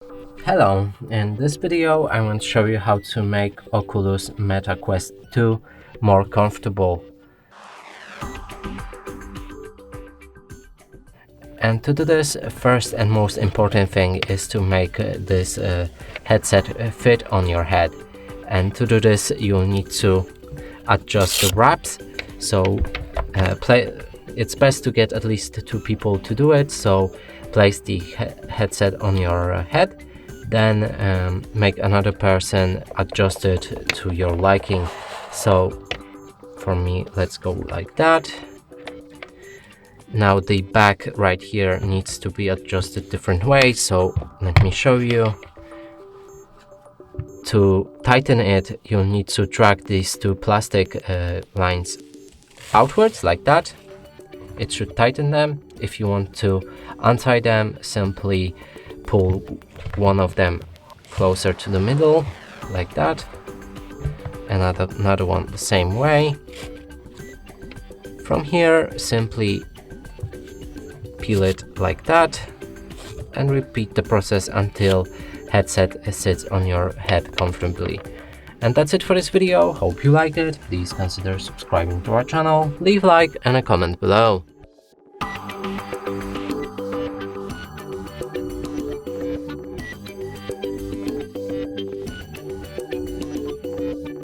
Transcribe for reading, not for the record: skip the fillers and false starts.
Hello, in this video I want to show you how to make Oculus Meta Quest 2 more comfortable. And to do this, first and most important thing is to make this headset fit on your head. And to do this, you'll need to adjust the wraps. So it's best to get at least two people to do it. So place the headset on your head, then make another person adjust it to your liking. So for me, let's go like that. Now the back right here needs to be adjusted different ways, so let me show you. To tighten it, you'll need to drag these two plastic lines outwards like that. It should tighten them. If you want to untie them, simply pull one of them closer to the middle like that, and another one the same way. From here, simply peel it like that and repeat the process until headset sits on your head comfortably. And that's it for this video. Hope you liked it. Please consider subscribing to our channel, leave a like and a comment below.